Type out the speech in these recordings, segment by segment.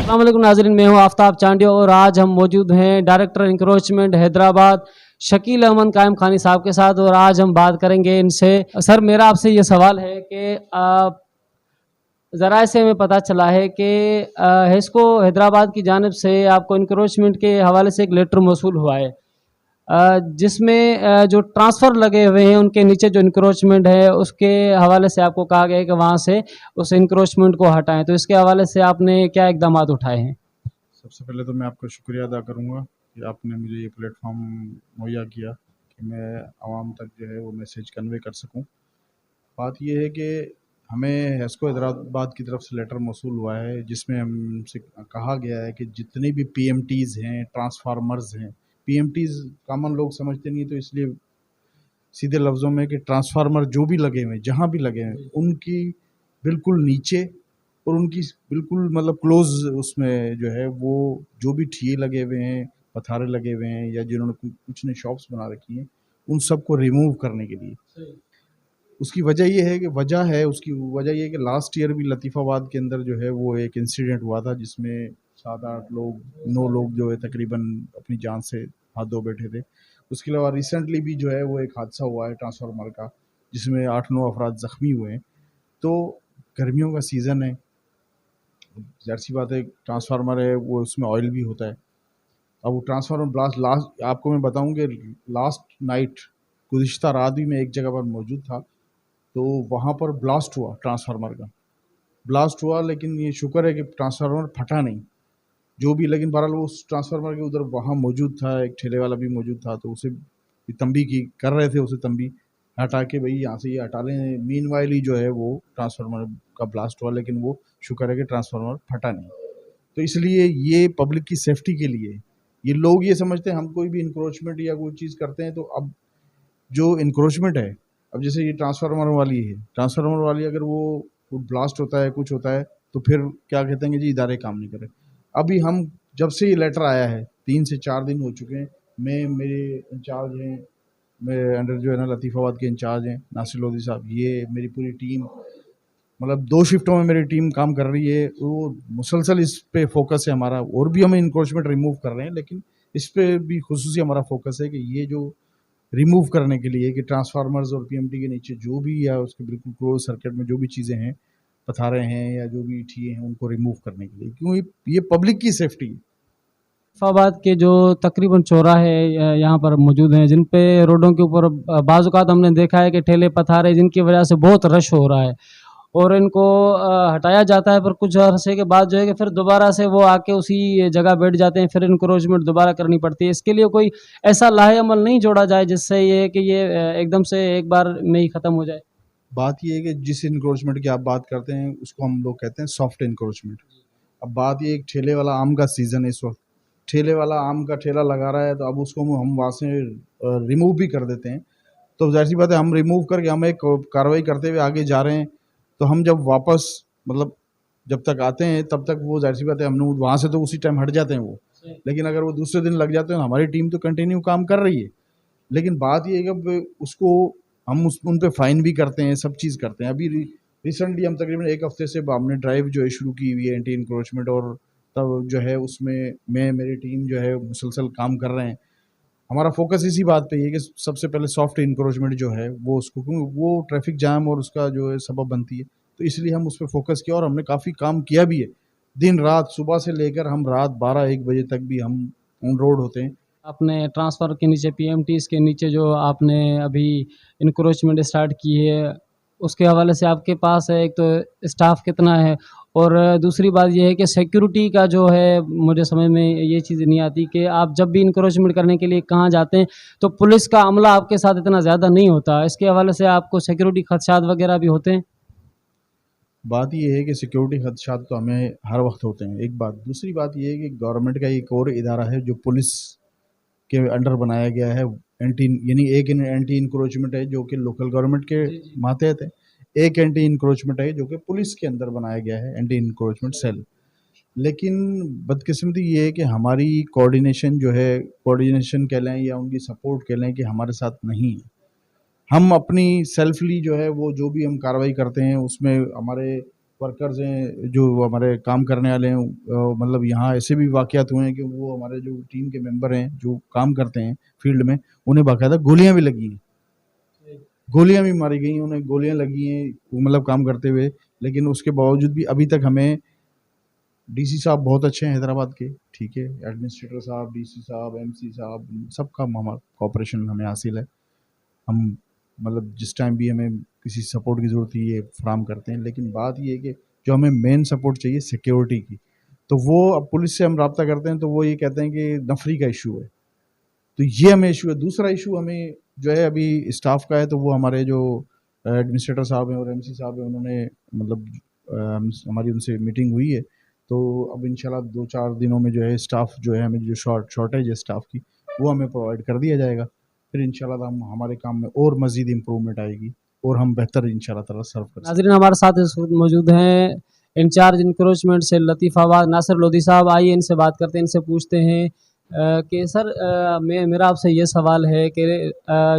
अस्सलाम वालेकुम नाज़रीन, मैं हूं आफ्ताब चांडिया और आज हम मौजूद हैं डायरेक्टर इंक्रोचमेंट हैदराबाद शकील अहमद कायम खानी साहब के साथ और आज हम बात करेंगे इनसे। सर, मेरा आपसे ये सवाल है कि ज़राए से हमें पता चला है कि हेस्को हैदराबाद की जानिब से आपको इंक्रोचमेंट के हवाले से एक लेटर मौसूल हुआ है, जिसमें जो ट्रांसफ़र लगे हुए हैं उनके नीचे जो इंक्रोचमेंट है उसके हवाले से आपको कहा गया है कि वहाँ से उस इंक्रोचमेंट को हटाएं। तो इसके हवाले से आपने क्या इकदाम उठाए हैं? सबसे पहले तो मैं आपका शुक्रिया अदा करूँगा कि आपने मुझे ये प्लेटफॉर्म मुहैया किया कि मैं आवाम तक जो है वो मैसेज कन्वे कर सकूं। बात ये है कि हमें हेस्को हैदराबाद की तरफ से लेटर मौसूल हुआ है जिसमें हमसे कहा गया है कि जितने भी पीएमटीज़ हैं, ट्रांसफार्मर्स हैं, पीएमटीज़ कॉमन लोग समझते नहीं, तो इसलिए सीधे लफ्ज़ों में कि ट्रांसफार्मर जो भी लगे हुए हैं, जहाँ भी लगे हैं, उनकी बिल्कुल नीचे और उनकी बिल्कुल मतलब क्लोज उसमें जो है वो जो भी ठिए लगे हुए हैं, पथारे लगे हुए हैं या जिन्होंने कुछ ने शॉप्स बना रखी हैं, उन सबको रिमूव करने के लिए। उसकी वजह ये है कि उसकी वजह ये है कि लास्ट ईयर भी लतीफ़ाबाद के अंदर जो है वो एक इंसिडेंट हुआ था जिसमें 7-8 लोग 9 लोग जो है तकरीबन अपनी जान से हाथ धो बैठे थे। उसके अलावा रिसेंटली भी जो है वो एक हादसा हुआ है ट्रांसफार्मर का, जिसमें 8-9 अफराद ज़ख्मी हुए हैं। तो गर्मियों का सीज़न है, ज़ाहिर सी बात है, ट्रांसफार्मर है वो उसमें ऑयल भी होता है। अब वो ट्रांसफार्मर ब्लास्ट लास्ट आपको मैं बताऊं कि लास्ट नाइट गुज़िश्ता रात भी मैं एक जगह पर मौजूद था, तो वहाँ पर ब्लास्ट हुआ, ट्रांसफार्मर का ब्लास्ट हुआ, लेकिन ये शुक्र है कि ट्रांसफार्मर फटा नहीं जो भी। लेकिन बहरहाल वो उस ट्रांसफार्मर के उधर वहाँ मौजूद था, एक ठेले वाला भी मौजूद था, तो उसे तंबी की कर रहे थे, उसे तंबी हटा के भाई यहाँ से ये हटा लें। मीनवाइल ही जो है वो ट्रांसफार्मर का ब्लास्ट हुआ, लेकिन वो शुक्र है कि ट्रांसफार्मर फटा नहीं। तो इसलिए ये पब्लिक की सेफ्टी के लिए, ये लोग ये समझते हैं हम कोई भी इंक्रोचमेंट या कोई चीज़ करते हैं तो अब जो इंक्रोचमेंट है, अब जैसे ये ट्रांसफार्मर वाली अगर वो ब्लास्ट होता है, कुछ होता है, तो फिर क्या कहते हैं कि जी इदारे काम नहीं कर रहे। अभी हम जब से ये लेटर आया है 3 से 4 दिन हो चुके हैं, मैं मेरे इंचार्ज हैं, मेरे अंडर जो है ना लतीफ़ाबाद के इंचार्ज हैं नासिर लोधी साहब, ये मेरी पूरी टीम, मतलब 2 शिफ्टों में मेरी टीम काम कर रही है। वो मुसलसल इस पे फोकस है हमारा, और भी हम इंक्रोचमेंट रिमूव कर रहे हैं, लेकिन इस पे भी खुसूसी हमारा फोकस है कि ये जो रिमूव करने के लिए कि ट्रांसफार्मर्स और पीएमटी के नीचे जो भी या उसके बिल्कुल क्लोज सर्किट में जो भी चीज़ें हैं, पथारे हैं या जो भी ठिए हैं, उनको रिमूव करने के लिए, क्योंकि ये पब्लिक की सेफ्टी है। फैसलाबाद के जो तकरीबन चौराहे यहाँ पर मौजूद हैं, जिन पे रोडों के ऊपर बाज़ औक़ात हमने देखा है कि ठेले पथारे जिनकी वजह से बहुत रश हो रहा है और इनको हटाया जाता है, पर कुछ अरसे के बाद जो है कि फिर दोबारा से वो आके उसी जगह बैठ जाते हैं, फिर इंक्रोचमेंट दोबारा करनी पड़ती है। इसके लिए कोई ऐसा लाहे-अमल नहीं जोड़ा जाए जिससे ये है कि ये एकदम से एक बार में ही ख़त्म हो जाए? बात ये है कि जिस इंक्रोचमेंट की आप बात करते हैं उसको हम लोग कहते हैं सॉफ्ट इंक्रोचमेंट। अब बात ये, एक ठेले वाला आम का सीज़न है इस वक्त, ठेले वाला आम का ठेला लगा रहा है, तो अब उसको हम वहाँ से रिमूव भी कर देते हैं। तो ज़ाहिर सी बात है, हम रिमूव करके हम एक कार्रवाई करते हुए आगे जा रहे हैं, तो हम जब वापस मतलब जब तक आते हैं तब तक वो ज़ाहिर सी बात है हम लोग वहाँ से तो उसी टाइम हट जाते हैं वो, लेकिन अगर वो दूसरे दिन लग जाते हैं हमारी टीम तो कंटिन्यू काम कर रही है। लेकिन बात ये है कि अब उसको हम उन पे फ़ाइन भी करते हैं, सब चीज़ करते हैं। अभी रिसेंटली हम तकरीबन 1 हफ़्ते से हमने ड्राइव जो है शुरू की हुई है एंटी इंक्रोचमेंट, और तब जो है उसमें मेरी टीम जो है मुसलसल काम कर रहे हैं। हमारा फोकस इसी बात पे ही है कि सबसे पहले सॉफ्ट इंक्रोचमेंट जो है वो उसको, क्योंकि वो ट्रैफिक जाम और उसका जो है सबब बनती है, तो इसलिए हम उस पर फोकस किया और हमने काफ़ी काम किया भी है। दिन रात, सुबह से लेकर हम रात 12-1 बजे तक भी हम ऑन रोड होते हैं। आपने ट्रांसफ़र के नीचे पीएमटीज़ के नीचे जो आपने अभी इंक्रोचमेंट स्टार्ट की है, उसके हवाले से आपके पास है एक तो स्टाफ कितना है, और दूसरी बात ये है कि सिक्योरिटी का जो है मुझे समझ में ये चीज़ नहीं आती कि आप जब भी इंक्रोचमेंट करने के लिए कहाँ जाते हैं तो पुलिस का अमला आपके साथ इतना ज़्यादा नहीं होता। इसके हवाले से आपको सिक्योरिटी खदशात वगैरह भी होते हैं? बात ये है कि सिक्योरिटी खदशात तो हमें हर वक्त होते हैं, एक बात। दूसरी बात ये है कि गवर्नमेंट का एक और इदारा है जो पुलिस के अंडर बनाया गया है, एंटी यानी एक एंटी इंक्रोचमेंट है जो कि लोकल गवर्नमेंट के मातहत है, एक एंटी इंक्रोचमेंट है जो कि पुलिस के अंदर बनाया गया है, एंटी इंक्रोचमेंट सेल। लेकिन बदकिस्मती ये है कि हमारी कोऑर्डिनेशन जो है, कोऑर्डिनेशन कह लें या उनकी सपोर्ट कह लें, कि हमारे साथ नहीं है। हम अपनी सेल्फली जो है वो जो भी हम कार्रवाई करते हैं उसमें हमारे वर्कर्स हैं जो हमारे काम करने वाले हैं, मतलब यहाँ ऐसे भी वाक़यात हुए हैं कि वो हमारे जो टीम के मेंबर हैं जो काम करते हैं फील्ड में, उन्हें बाकायदा गोलियां भी लगी हैं, गोलियां भी मारी गई, उन्हें गोलियां लगी हैं वो मतलब काम करते हुए। लेकिन उसके बावजूद भी अभी तक हमें, डीसी साहब बहुत अच्छे हैं हैदराबाद के, ठीक है, एडमिनिस्ट्रेटर साहब, डीसी साहब, एमसी साहब, सबका हमारा कॉपरेशन हमें हासिल है। हम मतलब जिस टाइम भी हमें किसी सपोर्ट की ज़रूरत है ये फ्राहम करते हैं। लेकिन बात ये है कि जो हमें मेन सपोर्ट चाहिए सिक्योरिटी की, तो वो अब पुलिस से हम रब्ता करते हैं तो वो ये कहते हैं कि नफरी का इशू है, तो ये हमें इशू है। दूसरा इशू हमें जो है अभी स्टाफ का है, तो वो हमारे जो एडमिनिस्ट्रेटर साहब हैं और एमसी साहब हैं, उन्होंने मतलब हमारी उनसे मीटिंग हुई है, तो अब इंशाल्लाह 2-4 दिनों में जो है स्टाफ जो है, हमें जो शॉर्टेज है स्टाफ की, वो हमें प्रोवाइड कर दिया जाएगा। फिर इंशाल्लाह हम हमारे काम में और मज़ीद इम्प्रूवमेंट आएगी और हम बेहतर इंशाल्लाह ताला सर्व कर नाजरीन हमारे साथ इस वक्त मौजूद हैं इंचार्ज इंक्रोचमेंट से लतीफ़ाबाद नासिर लोधी साहब। आइए इनसे बात करते हैं, इनसे पूछते हैं कि सर मेरा आपसे ये सवाल है कि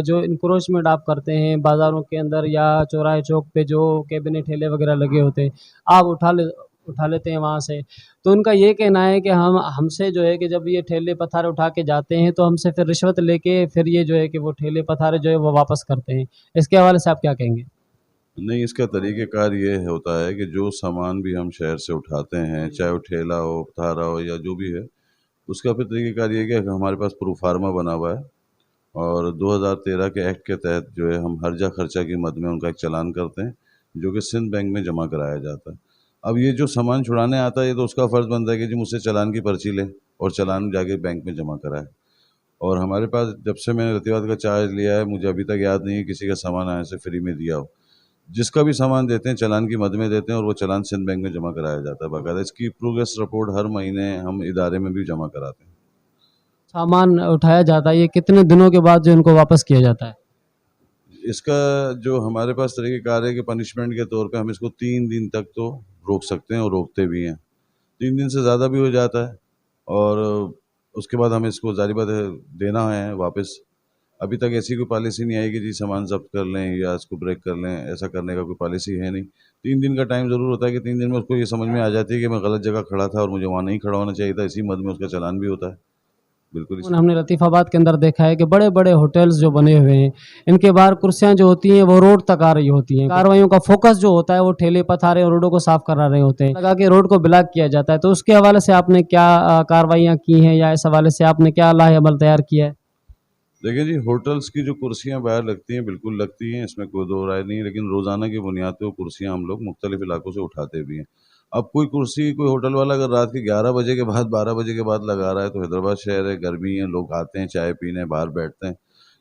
जो इंक्रोचमेंट आप करते हैं बाज़ारों के अंदर या चौराहे चौक पे जो कैबिनेट ठेले वगैरह लगे होते हैं, आप उठा लेते हैं वहाँ से, तो उनका ये कहना है कि हमसे जो है कि जब ये ठेले पथारे उठा के जाते हैं तो हमसे फिर रिश्वत लेके फिर ये जो है कि वो ठेले पथारे जो है वो वापस करते हैं। इसके हवाले से आप क्या कहेंगे? नहीं, इसका तरीक़ेकार ये होता है कि जो सामान भी हम शहर से उठाते हैं, चाहे वो ठेला हो, पथारा हो या जो भी है, उसका फिर तरीक़ेकार ये है कि हमारे पास प्रूफ़ार्मा बना हुआ है और 2013 के एक्ट के तहत जो है हम हर्जा खर्चा की मद में उनका एक चालान करते हैं, जो कि सिंध बैंक में जमा कराया जाता है। अब ये जो सामान छुड़ाने आता है, ये तो उसका फ़र्ज़ बनता है कि जी मुझसे चालान की पर्ची ले और चालान जाके बैंक में जमा कराए। और हमारे पास जब से मैंने रतीबाद का चार्ज लिया है, मुझे अभी तक याद नहीं है किसी का सामान आने से फ्री में दिया हो। जिसका भी सामान देते हैं चालान की मद में देते हैं और वो चालान सिंध बैंक में जमा कराया जाता है बाकायदा। इसकी प्रोग्रेस रिपोर्ट हर महीने हम इदारे में भी जमा कराते हैं। सामान उठाया जाता है, ये कितने दिनों के बाद जो इनको वापस किया जाता है? इसका जो हमारे पास तरीक़ेकार है कि पनिशमेंट के तौर पे हम इसको 3 दिन तक तो रोक सकते हैं और रोकते भी हैं। 3 दिन से ज़्यादा भी हो जाता है और उसके बाद हमें इसको ज़ाहिर बात है देना है वापस। अभी तक ऐसी कोई पॉलिसी नहीं आई कि जी सामान ज़ब्त कर लें या इसको ब्रेक कर लें, ऐसा करने का कोई पॉलिसी है नहीं। 3 दिन का टाइम ज़रूर होता है कि 3 दिन में उसको ये समझ में आ जाती है कि मैं गलत जगह खड़ा था और मुझे वहाँ नहीं खड़ा होना चाहिए था, इसी मद में उसका चालान भी होता है। बिल्कुल इसी हमने लतीफ़ाबाद के अंदर देखा है कि बड़े-बड़े होटल्स जो बने हुए हैं, इनके बाहर कुर्सियाँ जो होती हैं वो रोड तक आ रही होती हैं। कार्रवाइयों का फोकस जो होता है वो ठेले पथारे और रोडों को साफ करा रहे होते हैं। लगा के रोड को ब्लॉक किया जाता है, तो उसके हवाले से आपने क्या कार्रवाइयाँ की हैं या इस हवाले से आपने क्या लाहे-अमल तैयार किया है? देखिए जी, होटल्स की जो कुर्सियाँ बाहर लगती हैं, बिल्कुल लगती हैं, इसमें कोई दो राय नहीं है, लेकिन रोज़ाना की बुनियाद पे वो कुर्सियाँ हम लोग मुख्तलिफ़ इलाकों से उठाते भी हैं। अब कोई कुर्सी कोई होटल वाला अगर रात के 11 बजे के बाद 12 बजे के बाद लगा रहा है, तो हैदराबाद शहर है, गर्मी है, लोग आते हैं चाय पीने, बाहर बैठते हैं।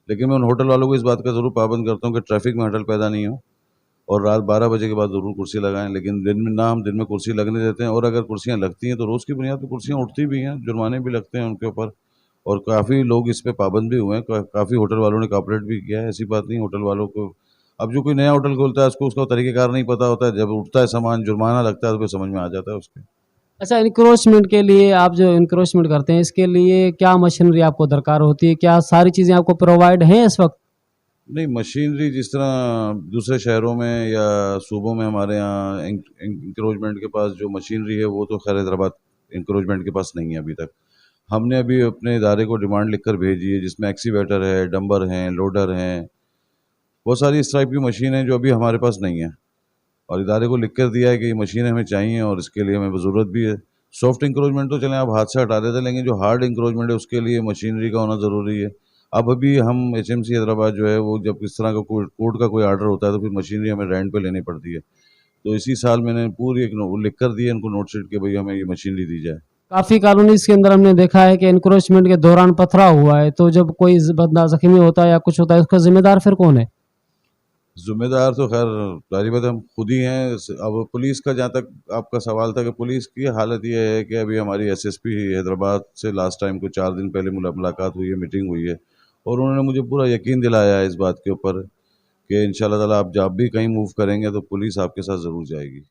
लेकिन मैं उन होटल वालों को इस बात का ज़रूर पाबंद करता हूँ कि ट्रैफ़िक में हड़ल पैदा नहीं हो और रात 12 बजे के बाद ज़रूर कुर्सी लगाएँ। लेकिन दिन में ना हम दिन में कुर्सी लगने देते हैं और अगर कुर्सियाँ लगती हैं, तो रोज़ की बुनियाद पे कुर्सियाँ उठती भी हैं, जुर्माने भी लगते हैं उनके ऊपर। और काफ़ी लोग इस पे पाबंद भी हुए हैं, काफ़ी होटल वालों ने कोऑपरेट भी किया है, ऐसी बात नहीं होटल वालों को। अब जो कोई नया होटल खोलता है उसको उसका तरीक़ेकार नहीं पता होता है, जब उठता है सामान जुर्माना लगता है तो फिर समझ में आ जाता है उसके। अच्छा, एनक्रोचमेंट के लिए आप जो एनक्रोचमेंट करते हैं, इसके लिए क्या मशीनरी आपको दरकार होती है? क्या सारी चीज़ें आपको प्रोवाइड हैं इस वक़्त? नहीं, मशीनरी जिस तरह दूसरे शहरों में या सूबों में हमारे यहाँ एंक्रोचमेंट के पास जो मशीनरी है वो तो खैर हैदराबाद एंक्रोचमेंट के पास नहीं है अभी तक। हमने अभी अपने इदारे को डिमांड लिखकर भेजी है जिसमें एक्सीवेटर है, डंबर हैं, लोडर हैं, बहुत सारी इस टाइप की मशीन है जो अभी हमारे पास नहीं है और इदारे को लिख कर दिया है कि ये मशीनें हमें चाहिए और इसके लिए हमें ज़रूरत भी है। सॉफ्ट इंक्रोचमेंट तो चलें आप हाथ से हटा देते हैं, लेकिन जो हार्ड इंक्रोचमेंट है उसके लिए मशीनरी का होना ज़रूरी है। अब अभी हम एचएमसी हैदराबाद जो है वो जब इस तरह का कोर्ट का कोई ऑर्डर होता है तो फिर मशीनरी हमें रेंट पे लेनी पड़ती है। तो इसी साल मैंने पूरी एक लिख कर दी है उनको नोटशीट कि भाई हमें ये मशीनरी दी जाए। काफ़ी कॉलोनीज़ के अंदर हमने देखा है कि एनक्रोचमेंट के दौरान पथराव हुआ है, तो जब कोई बंदा ज़ख्मी होता है या कुछ होता है, उसका ज़िम्मेदार फिर कौन है? ज़िम्मेदार तो खैर ज़ाहिर बात है हम खुद ही हैं। अब पुलिस का जहाँ तक आपका सवाल था कि पुलिस की हालत ये है कि अभी हमारी एसएसपी हैदराबाद से लास्ट टाइम को 4 दिन पहले मुलाकात हुई है, मीटिंग हुई है और उन्होंने मुझे पूरा यकीन दिलाया है इस बात के ऊपर कि इंशाल्लाह ताला आप जब भी कहीं मूव करेंगे तो पुलिस आपके साथ ज़रूर जाएगी।